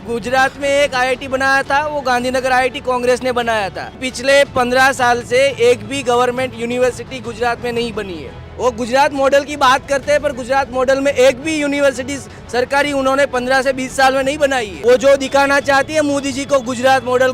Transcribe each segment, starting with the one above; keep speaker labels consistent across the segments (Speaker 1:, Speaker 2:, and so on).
Speaker 1: गुजरात में एक आईआईटी बनाया था, वो गांधीनगर आईआईटी कांग्रेस ने बनाया था। पिछले 15 साल से एक भी गवर्नमेंट यूनिवर्सिटी गुजरात में नहीं बनी है। वो गुजरात मॉडल की बात करते हैं, पर गुजरात मॉडल में एक भी यूनिवर्सिटी सरकारी उन्होंने 15 से 20 साल में नहीं बनाई है। वो जो दिखाना चाहती है मोदी जी को गुजरात मॉडल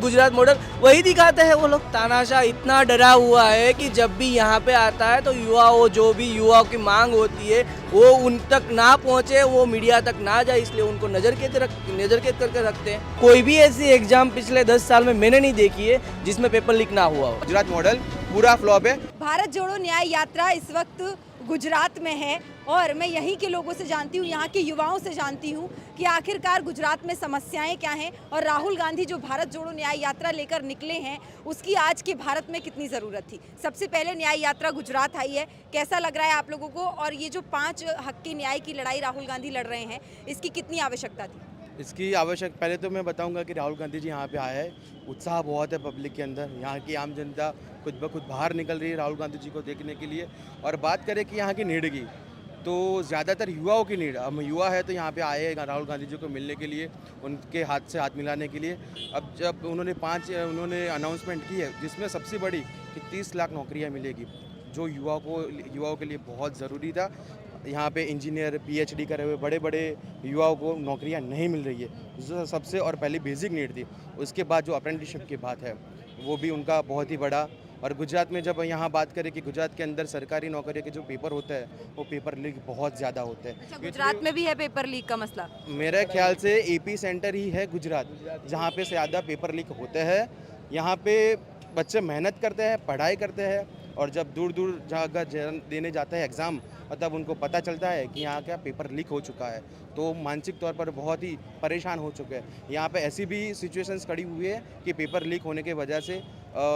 Speaker 1: वही दिखाते हैं वो लोग। तानाशाह इतना डरा हुआ है कि जब भी यहाँ पे आता है तो जो भी युवाओं की मांग होती है वो उन तक ना पहुँचे, वो मीडिया तक ना जाए, इसलिए उनको नजर कैद करके रखते हैं। कोई भी ऐसी एग्जाम पिछले 10 साल में मैंने नहीं देखी है जिसमें पेपर लीक ना हुआ हो।
Speaker 2: गुजरात मॉडल पूरा फ्लॉप है।
Speaker 3: भारत जोड़ो न्याय यात्रा इस वक्त गुजरात में है और मैं यहीं के लोगों से जानती हूँ, यहाँ के युवाओं से जानती हूँ कि आखिरकार गुजरात में समस्याएं क्या हैं और राहुल गांधी जो भारत जोड़ो न्याय यात्रा लेकर निकले हैं उसकी आज के भारत में कितनी ज़रूरत थी। सबसे पहले न्याय यात्रा गुजरात आई है, कैसा लग रहा है आप लोगों को? और ये जो 5 हक के न्याय की लड़ाई राहुल गांधी लड़ रहे हैं, इसकी कितनी आवश्यकता थी?
Speaker 2: इसकी आवश्यक पहले तो मैं बताऊंगा कि राहुल गांधी जी यहाँ पे आए हैं, उत्साह बहुत है पब्लिक के अंदर। यहाँ की आम जनता खुद ब खुद बाहर निकल रही है राहुल गांधी जी को देखने के लिए। और बात करें कि यहाँ की नीड की, तो ज़्यादातर युवाओं की नीड, हम युवा है तो यहाँ पे आए हैं राहुल गांधी जी को मिलने के लिए, उनके हाथ से हाथ मिलाने के लिए। अब जब उन्होंने अनाउंसमेंट की है जिसमें सबसे बड़ी कि 30 लाख नौकरियाँ मिलेगी, जो युवाओं के लिए बहुत ज़रूरी था। यहाँ पे इंजीनियर पीएचडी करे हुए बड़े बड़े युवाओं को नौकरियाँ नहीं मिल रही है, जो सबसे और पहली बेसिक नीड थी। उसके बाद जो अप्रेंटिसशिप की बात है वो भी उनका बहुत ही बड़ा। और गुजरात में जब यहाँ बात करें कि गुजरात के अंदर सरकारी नौकरियों के जो पेपर होते हैं वो पेपर लीक बहुत ज़्यादा होते हैं।
Speaker 3: अच्छा, गुजरात में भी है पेपर लीक का मसला?
Speaker 2: मेरे ख्याल से एपी सेंटर ही है गुजरात, जहाँ पे ज़्यादा पेपर लीक होते हैं। यहाँ पे बच्चे मेहनत करते हैं, पढ़ाई करते हैं, और जब दूर दूर जगह देने जाते हैं एग्ज़ाम, तब उनको पता चलता है कि यहाँ क्या पेपर लीक हो चुका है, तो मानसिक तौर पर बहुत ही परेशान हो चुके हैं। यहाँ पे ऐसी भी सिचुएशंस खड़ी हुई है कि पेपर लीक होने के वजह से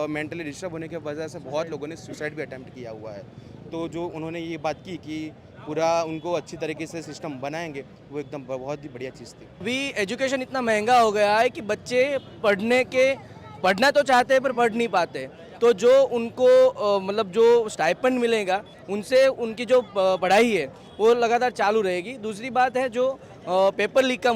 Speaker 2: मेंटली डिस्टर्ब होने के वजह से बहुत लोगों ने सुसाइड भी अटैम्प्ट किया हुआ है। तो जो उन्होंने ये बात की कि पूरा उनको अच्छी तरीके से सिस्टम बनाएंगे, वो एकदम बहुत ही बढ़िया चीज़ थी।
Speaker 1: अभी एजुकेशन इतना महंगा हो गया है कि बच्चे पढ़ना तो चाहते हैं पर पढ़ नहीं पाते। तो जो उनको मतलब जो स्टाइपेंड मिलेगा उनसे उनकी जो पढ़ाई है वो लगातार चालू रहेगी। दूसरी बात है जो पेपर लीक का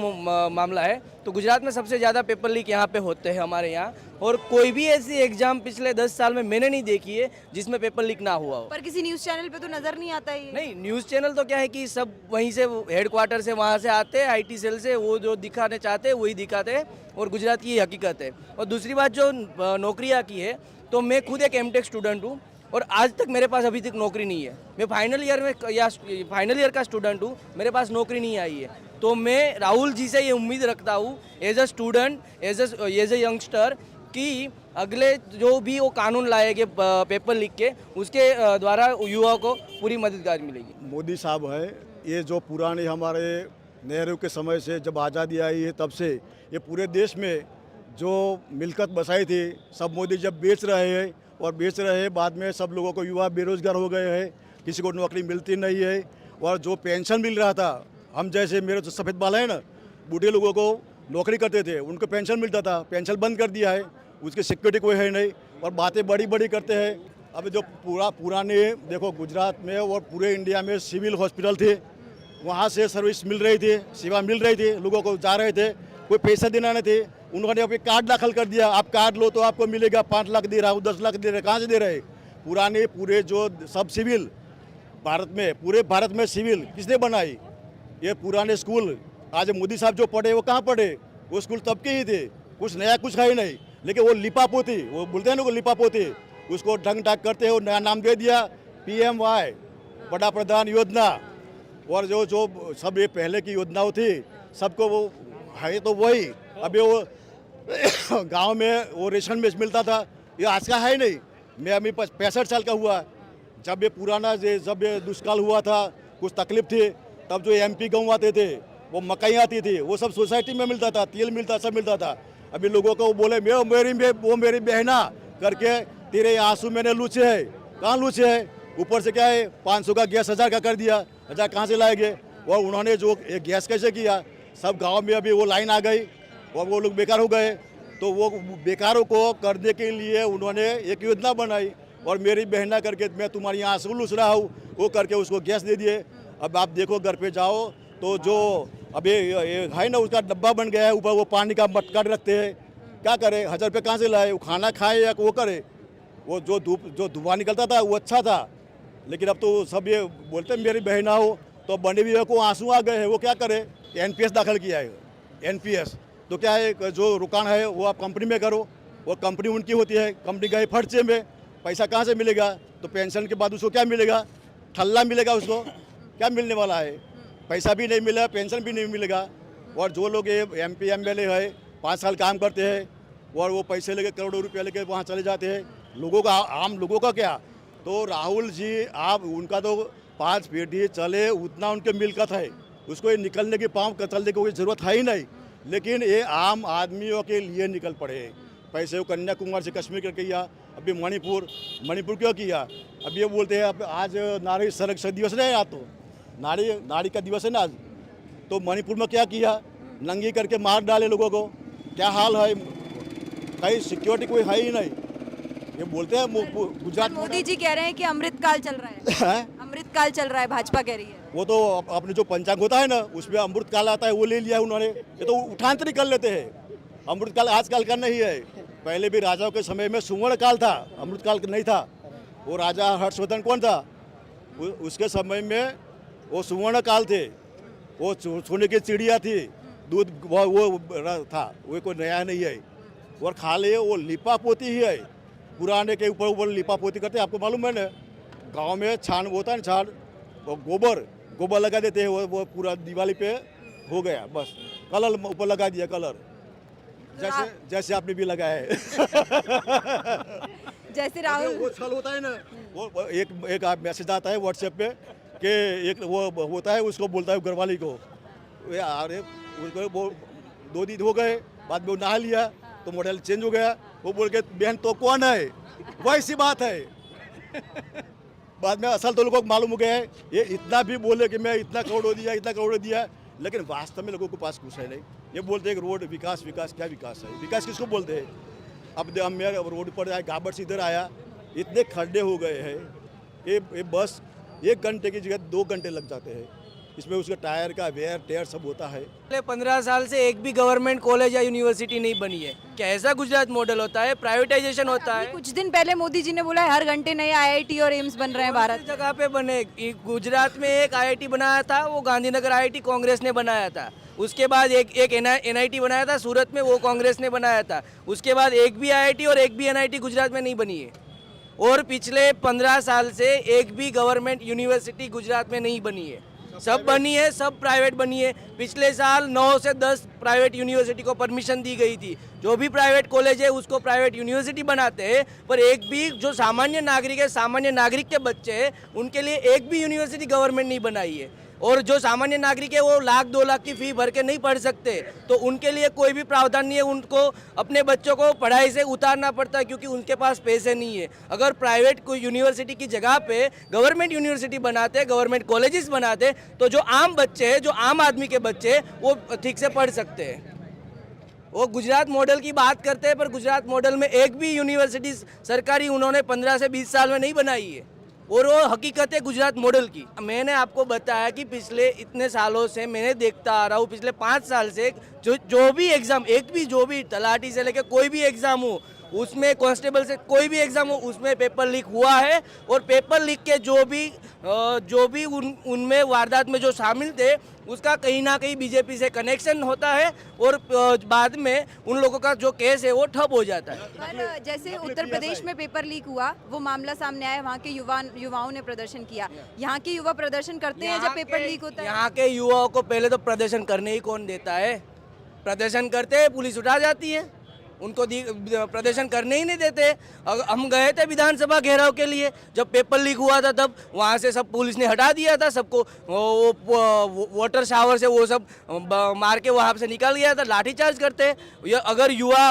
Speaker 1: मामला है, तो गुजरात में सबसे ज़्यादा पेपर लीक यहाँ पे होते हैं हमारे यहाँ, और कोई भी ऐसी एग्जाम पिछले 10 साल में मैंने नहीं देखी है जिसमें पेपर लीक ना हुआ हो।
Speaker 3: पर किसी न्यूज़ चैनल पे तो नज़र नहीं आता है।
Speaker 1: नहीं, न्यूज़ चैनल तो क्या है कि सब वहीं से हेडक्वार्टर से वहाँ से आते हैं, आईटी सेल से, वो जो दिखाने चाहते हैं वही दिखाते हैं, और गुजरात की हकीकत है। और दूसरी बात जो नौकरियाँ की है, तो मैं खुद एक एमटेक स्टूडेंट हूँ और आज तक मेरे पास अभी तक नौकरी नहीं है। मैं फाइनल ईयर का स्टूडेंट हूँ, मेरे पास नौकरी नहीं आई है। तो मैं राहुल जी से ये उम्मीद रखता हूँ as a student, as a youngster, कि अगले जो भी वो कानून लाएंगे पेपर लीक के, उसके द्वारा युवाओं को पूरी मददगार मिलेगी।
Speaker 4: मोदी साहब है, ये जो पुराने हमारे नेहरू के समय से जब आज़ादी आई है तब से ये पूरे देश में जो मिलकत बसाई थी सब मोदी जब बेच रहे हैं, और बेच रहे हैं, बाद में सब लोगों को युवा बेरोजगार हो गए हैं, किसी को नौकरी मिलती नहीं है। और जो पेंशन मिल रहा था, हम जैसे मेरे जो सफ़ेद बाल है ना, बूढ़े लोगों को नौकरी करते थे उनको पेंशन मिलता था, पेंशन बंद कर दिया है, उसकी सिक्योरिटी कोई है नहीं, और बातें बड़ी बड़ी करते हैं। अब जो पुराने देखो गुजरात में और पूरे इंडिया में सिविल हॉस्पिटल थे, वहाँ से सर्विस मिल रही थी, सेवा मिल रही थी, लोगों को जा रहे थे, कोई पैसा देना नहीं थे। उन्होंने अभी कार्ड दाखिल कर दिया, आप कार्ड लो तो आपको मिलेगा, 5 लाख दे रहा हूँ, 10 लाख दे रहे, कहाँ से दे रहे? पूरे जो सब सिविल भारत में, पूरे भारत में सिविल किसने बनाई? ये पुराने स्कूल। आज मोदी साहब जो पढ़े वो कहाँ पढ़े? वो स्कूल तब के ही थे, कुछ नया कुछ है ही नहीं। लेकिन वो लिपापोती, वो बोलते हैं ना, वो लिपापोती, उसको ढंग ढाक करते हो, नया नाम दे दिया PMY, बड़ा प्रधान योजना। और जो सब ये पहले की योजनाओं थी सबको वो है तो वही। अभी वो गांव में वो रेशन में मिलता था, ये आज का है ही नहीं। मैं अभी 65 साल का हुआ, जब ये पुराना जब ये दुष्काल हुआ था, कुछ तकलीफ थी, तब जो MP गेहूँ आते थे, वो मकई आती थी, वो सब सोसाइटी में मिलता था, तेल मिलता, सब मिलता था। अभी लोगों को बोले वो मेरी बहना करके तेरे आंसू मैंने लूचे है, कहाँ लूचे है? ऊपर से क्या है 500 का गैस 1000 का कर दिया, 1000 कहाँ से लाएंगे? और उन्होंने जो गैस कैसे किया, सब गांव में अभी वो लाइन आ गई और वो लोग बेकार हो गए। तो वो बेकारों को करने के लिए उन्होंने एक योजना बनाई, और मेरी बहना करके मैं तुम्हारी आंसू लूस रहा हूँ, वो करके उसको गैस दे दिए। अब आप देखो घर पे जाओ तो जो अब ये है ना, उसका डब्बा बन गया है, ऊपर वो पानी का मटका रखते हैं। क्या करे, 1000 रुपये कहाँ से लाए? वो खाना खाए या वो करे? वो जो धुआं निकलता था वो अच्छा था, लेकिन अब तो सब ये बोलते हैं मेरी बहना हो, तो बने हुए को आंसू आ गए हैं। वो क्या करे? एनपीएस दाखिल किया है। एनपीएस तो क्या है, जो रुकान है वो आप कंपनी में करो, वो कंपनी उनकी होती है, कंपनी गए फर्चे में, पैसा कहाँ से मिलेगा? तो पेंशन के बाद उसको क्या मिलेगा? ठल्ला मिलेगा उसको, क्या मिलने वाला है? पैसा भी नहीं मिला, पेंशन भी नहीं मिलेगा। और जो लोग ये एमपी एमएलए है 5 साल काम करते हैं और वो पैसे लेके करोड़ों रुपये लेके वहाँ चले जाते हैं, लोगों का, आम लोगों का क्या? तो राहुल जी, आप उनका तो 5 पीढ़ी चले उतना उनके मिलकत है, उसको ये निकलने की पाँव चलने की कोई ज़रूरत है ही नहीं, लेकिन ये आम आदमियों के लिए निकल पड़े। पैसे वो कन्याकुमारी से कश्मीर का किया, अभी मणिपुर क्यों किया? अब ये बोलते हैं अब आज नारी संरक्षण दिवस नहीं, आज तो नारी का दिवस है ना आज, तो मणिपुर में क्या किया? नंगी करके मार डाले लोगों को। क्या हाल है, कहीं सिक्योरिटी कोई है ही नहीं। ये बोलते हैं गुजरात
Speaker 3: मोदी जी कह रहे हैं कि अमृतकाल चल रहा है, अमृतकाल चल रहा है, भाजपा कह रही है।
Speaker 4: वो तो अपने जो पंचांग होता है ना, उसमें अमृतकाल आता है, वो ले लिया उन्होंने। ये तो उठांतरी कर लेते हैं। अमृतकाल आजकल का नहीं है, पहले भी राजाओं के समय में सुवर्ण काल था, अमृतकाल नहीं था। वो राजा हर्षवर्धन कौन था? उसके समय में वो सुवर्ण काल थे, वो सोने की चिड़िया थी, दूध वो था, वो कोई नया नहीं है। और खाली वो लिपा पोती ही है, पुराने के ऊपर लिपा पोती करते हैं। आपको मालूम है ना, गांव में छान होता है ना, छान वो गोबर लगा देते हैं, वो पूरा दिवाली पे हो गया, बस कलर ऊपर लगा दिया, कलर जैसे आपने भी लगाया है।
Speaker 3: जैसे राहुल,
Speaker 4: वो छल होता है ना, वो एक मैसेज आता है व्हाट्सएप पे कि एक वो होता है, उसको बोलता है घरवाली को, अरे वो 2 दिन हो गए, बाद में वो नहा लिया तो मॉडल चेंज हो गया, वो बोल के बहन तो कौन है? वैसी बात है। बाद में असल तो लोगों को मालूम हो गया है, ये इतना भी बोले कि मैं इतना करोड़ दिया, लेकिन वास्तव में लोगों के पास कुछ है नहीं। ये बोलते हैं कि रोड विकास, क्या विकास है? विकास किसको बोलते हैं? अब मेरे रोड पर आया, गाबर से इधर आया, इतने खड्डे हो गए हैं, ये बस 1 घंटे की जगह 2 घंटे लग जाते हैं। इसमें उसके टायर का वेयर टेयर सब होता है।
Speaker 1: पिछले 15 साल से एक भी गवर्नमेंट कॉलेज या यूनिवर्सिटी नहीं बनी है। क्या ऐसा गुजरात मॉडल होता है? प्राइवेटाइजेशन होता है।
Speaker 3: कुछ दिन पहले मोदी जी ने बोला है हर घंटे नए आईआईटी और एम्स बन रहे हैं भारत
Speaker 1: हर जगह पे बने। गुजरात में एक आईआईटी बनाया था, वो गांधीनगर आईआईटी कांग्रेस ने बनाया था। उसके बाद एक एनआईटी बनाया था सूरत में, वो कांग्रेस ने बनाया था। उसके बाद एक भी आईआईटी और एक भी एनआईटी गुजरात में नहीं बनी है। और पिछले 15 साल से एक भी गवर्नमेंट यूनिवर्सिटी गुजरात में नहीं बनी है। सब बनी है, सब प्राइवेट बनी है। पिछले साल 9 से 10 प्राइवेट यूनिवर्सिटी को परमिशन दी गई थी। जो भी प्राइवेट कॉलेज है उसको प्राइवेट यूनिवर्सिटी बनाते हैं, पर एक भी जो सामान्य नागरिक है, सामान्य नागरिक के बच्चे हैं, उनके लिए एक भी यूनिवर्सिटी गवर्नमेंट नहीं बनाई है। और जो सामान्य नागरिक है वो 1-2 लाख की फी भर के नहीं पढ़ सकते, तो उनके लिए कोई भी प्रावधान नहीं है। उनको अपने बच्चों को पढ़ाई से उतारना पड़ता है क्योंकि उनके पास पैसे नहीं है। अगर प्राइवेट कोई यूनिवर्सिटी की जगह पे गवर्नमेंट यूनिवर्सिटी बनाते, गवर्नमेंट कॉलेजेस बनाते, तो जो आम बच्चे हैं, जो आम आदमी के बच्चे हैं, वो ठीक से पढ़ सकते हैं। वो गुजरात मॉडल की बात करते हैं, पर गुजरात मॉडल में एक भी यूनिवर्सिटी सरकारी उन्होंने 15 से 20 साल में नहीं बनाई है। और वो हकीकत है गुजरात मॉडल की। मैंने आपको बताया कि पिछले इतने सालों से मैंने देखता आ रहा हूँ, पिछले 5 साल से जो भी एग्ज़ाम, जो भी तलाटी से लेकर कोई भी एग्ज़ाम हो, उसमें कांस्टेबल से कोई भी एग्ज़ाम हो, उसमें पेपर लीक हुआ है। और पेपर लीक के जो भी उनमें वारदात में जो शामिल थे, उसका कहीं ना कहीं बीजेपी से कनेक्शन होता है और बाद में उन लोगों का जो केस है वो ठप हो जाता है।
Speaker 3: पर जैसे उत्तर प्रदेश में पेपर लीक हुआ, वो मामला सामने आया, वहाँ के युवाओं ने प्रदर्शन किया। यहाँ के युवा प्रदर्शन करते हैं जब पेपर लीक होता है?
Speaker 1: यहाँ के युवाओं को पहले तो प्रदर्शन करने ही कौन देता है? प्रदर्शन करते हैं, पुलिस उठा जाती है, उनको प्रदर्शन करने ही नहीं देते। हम गए थे विधानसभा घेराव के लिए, जब पेपर लीक हुआ था तब वहाँ से सब पुलिस ने हटा दिया था सबको। वो वाटर शावर से वो सब मार के वहाँ से निकल गया था, लाठीचार्ज करते। अगर युवा,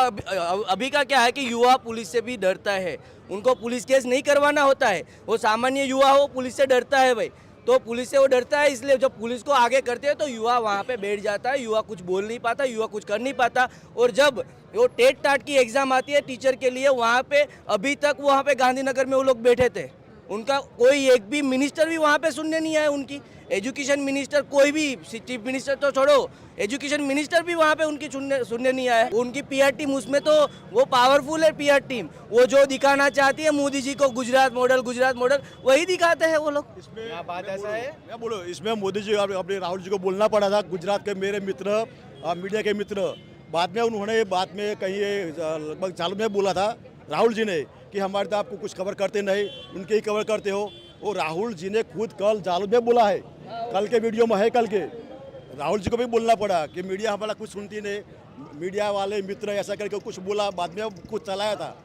Speaker 1: अभी का क्या है कि युवा पुलिस से भी डरता है, उनको पुलिस केस नहीं करवाना होता है। वो सामान्य युवा हो, पुलिस से डरता है भाई, तो पुलिस से वो डरता है। इसलिए जब पुलिस को आगे करते हैं तो युवा वहाँ पे बैठ जाता है, युवा कुछ बोल नहीं पाता, युवा कुछ कर नहीं पाता। और जब वो टेट टाट की एग्ज़ाम आती है टीचर के लिए, वहाँ पे अभी तक वहाँ पे गांधीनगर में वो लोग बैठे थे, उनका कोई एक भी मिनिस्टर भी वहाँ पे सुनने नहीं आए उनकी। एजुकेशन मिनिस्टर कोई भी, चीफ मिनिस्टर तो छोड़ो, एजुकेशन मिनिस्टर भी वहाँ पे उनकी सुनने नहीं आया। उनकी पीआर टीम, उसमें तो वो पावरफुल है पीआर टीम, वो जो दिखाना चाहती है मोदी जी को गुजरात मॉडल वही दिखाते हैं वो लोग।
Speaker 4: इसमें
Speaker 2: यहाँ बात ऐसा है,
Speaker 4: मैं बोलो, इसमें मोदी जी अपने राहुल जी को बोलना पड़ा था, गुजरात के मेरे मित्र, मीडिया के मित्र। बाद में उन्होंने बात में कहीं लगभग चालू में बोला था राहुल जी ने कि हमारे तो आपको कुछ कवर करते नहीं, उनके ही कवर करते हो। वो राहुल जी ने खुद कल चालू में बोला है, कल के वीडियो में है, कल के राहुल जी को भी बोलना पड़ा कि मीडिया हमारा कुछ सुनती नहीं, मीडिया वाले मित्र ऐसा करके कुछ बोला, बाद में कुछ चलाया था।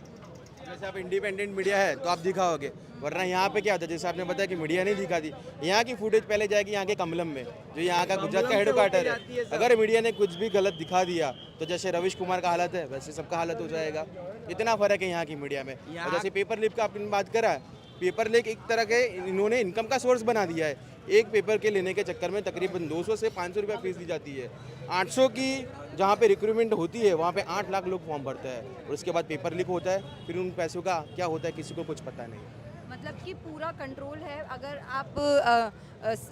Speaker 2: जैसे आप इंडिपेंडेंट मीडिया है तो आप दिखाओगे, वरना यहाँ पे क्या होता है, जैसे आपने बताया कि मीडिया नहीं दिखाती। यहाँ की फुटेज पहले जाएगी यहाँ के कमलम में, जो यहाँ का गुजरात का हेडक्वार्टर है। अगर मीडिया ने कुछ भी गलत दिखा दिया तो जैसे रविश कुमार का हालत है वैसे सबका हालत हो जाएगा। इतना फर्क है यहाँ की मीडिया में। और जैसे पेपर लीक का आपने बात करा, पेपर लीक एक तरह के इन्होंने इनकम का सोर्स बना दिया है। एक पेपर के लेने के चक्कर में तकरीबन 200 से 500 रुपया फीस दी जाती है। 800 की जहाँ पे रिक्रूटमेंट होती है वहाँ पे 8 लाख लोग फॉर्म भरते हैं और उसके बाद पेपर लीक होता है। फिर उन पैसों का क्या होता है किसी को कुछ पता नहीं।
Speaker 3: मतलब कि पूरा कंट्रोल है। अगर आप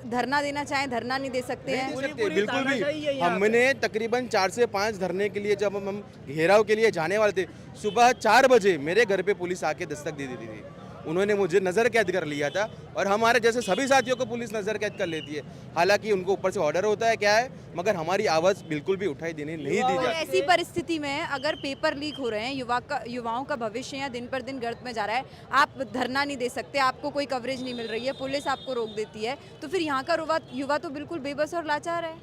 Speaker 3: धरना देना चाहें, धरना नहीं दे सकते हैं।
Speaker 2: बिल्कुल भी। हमने तकरीबन 4 से 5 धरने के लिए जब हम घेराव के लिए जाने वाले थे, सुबह 4 बजे मेरे घर पे पुलिस आके दस्तक दे देती थी। उन्होंने मुझे नज़र कैद कर लिया था और हमारे जैसे सभी साथियों को पुलिस नज़र कैद कर लेती है। हालांकि उनको ऊपर से ऑर्डर होता है क्या है, मगर हमारी आवाज़ बिल्कुल भी उठाई देने नहीं दी जाती।
Speaker 3: ऐसी परिस्थिति में अगर पेपर लीक हो रहे हैं, युवाओं का भविष्य यहाँ दिन पर दिन गर्त में जा रहा है, आप धरना नहीं दे सकते, आपको कोई कवरेज नहीं मिल रही है, पुलिस आपको रोक देती है, तो फिर यहाँ का युवा तो बिल्कुल बेबस और लाचार है।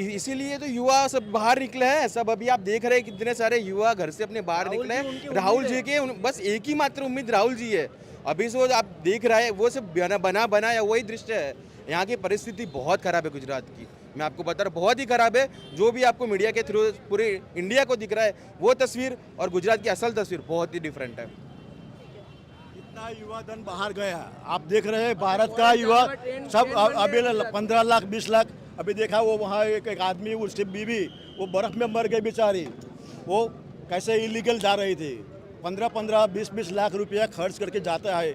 Speaker 2: इसीलिए तो युवा सब बाहर निकले हैं। सब अभी आप देख रहे हैं कितने सारे युवा घर से अपने बाहर निकले हैं। राहुल जी के बस एक ही मात्र उम्मीद राहुल जी है। अभी जो आप देख रहे हैं वो सब बना या वही दृश्य है। यहाँ की परिस्थिति बहुत खराब है गुजरात की, मैं आपको बता रहा हूँ, बहुत ही खराब है। जो भी आपको मीडिया के थ्रू पूरे इंडिया को दिख रहा है वो तस्वीर और गुजरात की असल तस्वीर बहुत ही डिफरेंट है।
Speaker 4: इतना युवा धन बाहर गया, आप देख रहे हैं भारत का युवा सब अभी 15 लाख 20 लाख। अभी देखा वो वहाँ एक आदमी, उसकी बीवी वो बर्फ में मर गई बेचारी, वो कैसे इलीगल जा रही थी। 15-15 20-20 लाख रुपया खर्च करके जाता है,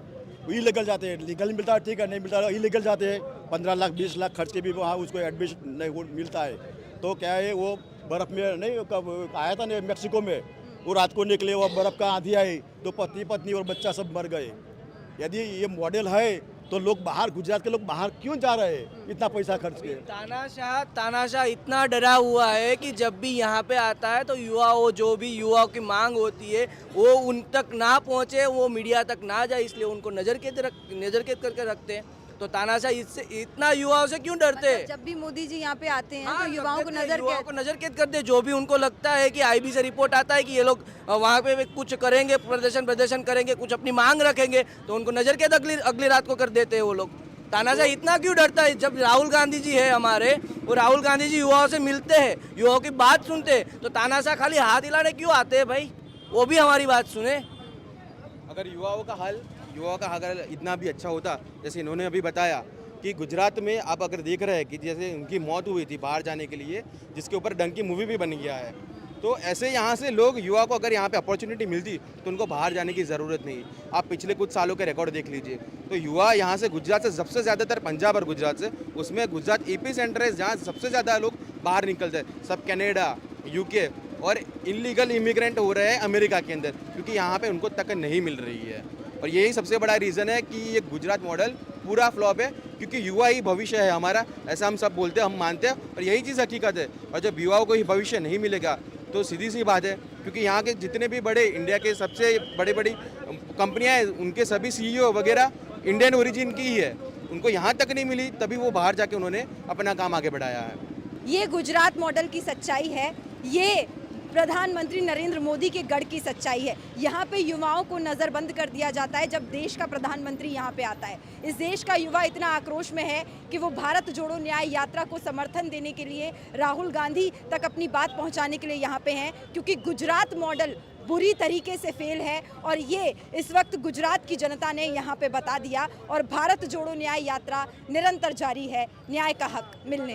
Speaker 4: इलीगल जाते हैं। लीगल मिलता है ठीक है, नहीं मिलता है इलीगल जाते हैं। 15 लाख 20 लाख खर्च के भी वहाँ उसको एडमिशन नहीं मिलता है। तो क्या है, वो बर्फ़ में नहीं कब आया था नहीं मैक्सिको में, वो रात को निकले, वो बर्फ़ का आंधी आई तो पत्नी और बच्चा सब मर गए। यदि ये मॉडल है तो लोग बाहर, गुजरात के लोग बाहर क्यों जा रहे हैं इतना पैसा खर्च के?
Speaker 1: तानाशाह इतना डरा हुआ है कि जब भी यहाँ पे आता है तो युवाओं, जो भी युवाओं की मांग होती है वो उन तक ना पहुँचे, वो मीडिया तक ना जाए, इसलिए उनको नज़र कैद करके रखते हैं। तो तानाशाह इससे इतना युवाओं से क्यों डरते हैं?
Speaker 3: जब भी मोदी जी यहाँ पे आते हैं तो युवाओं को नजर
Speaker 1: कैद करते हैं। जो भी उनको लगता है कि आईबी से रिपोर्ट आता है कि ये लोग वहाँ पे कुछ करेंगे, प्रदर्शन करेंगे, कुछ अपनी मांग रखेंगे, तो उनको नजर कैद अगली रात को कर देते हैं वो लोग। तानाशाह इतना क्यों डरता है? जब राहुल गांधी जी है हमारे, वो राहुल गांधी जी युवाओं से मिलते हैं, युवाओं की बात सुनते हैं, तो तानाशाह खाली हाथ हिलाने क्यों आते हैं भाई? वो भी हमारी बात सुने।
Speaker 2: अगर युवाओं का अगर इतना भी अच्छा होता, जैसे इन्होंने अभी बताया कि गुजरात में आप अगर देख रहे हैं कि जैसे उनकी मौत हुई थी बाहर जाने के लिए, जिसके ऊपर डंकी मूवी भी बन गया है, तो ऐसे यहाँ से लोग, युवा को अगर यहाँ पे अपॉर्चुनिटी मिलती तो उनको बाहर जाने की ज़रूरत नहीं। आप पिछले कुछ सालों के रिकॉर्ड देख लीजिए, तो युवा यहाँ से गुजरात से सबसे ज़्यादातर पंजाब और गुजरात से, उसमें गुजरात एपी सेंटर है जहाँ सबसे ज़्यादा लोग बाहर निकलते हैं। सब कनाडा, यूके और इलीगल इमिग्रेंट हो रहे हैं अमेरिका के अंदर, क्योंकि यहाँ पे उनको तक नहीं मिल रही है। और यही सबसे बड़ा रीज़न है कि ये गुजरात मॉडल पूरा फ्लॉप है, क्योंकि युवा ही भविष्य है हमारा, ऐसा हम सब बोलते हैं, हम मानते हैं, और यही चीज़ हकीकत है। और जब युवाओं को ही भविष्य नहीं मिलेगा तो सीधी सी बात है, क्योंकि यहाँ के जितने भी बड़े, इंडिया के सबसे बड़ी कंपनियाँ हैं, उनके सभी CEO वगैरह इंडियन ओरिजिन की ही है। उनको यहाँ तक नहीं मिली, तभी वो बाहर जाके उन्होंने अपना काम आगे बढ़ाया है।
Speaker 3: ये गुजरात मॉडल की सच्चाई है, ये प्रधानमंत्री नरेंद्र मोदी के गढ़ की सच्चाई है। यहाँ पे युवाओं को नज़रबंद कर दिया जाता है जब देश का प्रधानमंत्री यहाँ पे आता है। इस देश का युवा इतना आक्रोश में है कि वो भारत जोड़ो न्याय यात्रा को समर्थन देने के लिए राहुल गांधी तक अपनी बात पहुँचाने के लिए यहाँ पे हैं, क्योंकि गुजरात मॉडल बुरी तरीके से फेल है और ये इस वक्त गुजरात की जनता ने यहाँ पे बता दिया। और भारत जोड़ो न्याय यात्रा निरंतर जारी है, न्याय का हक मिलने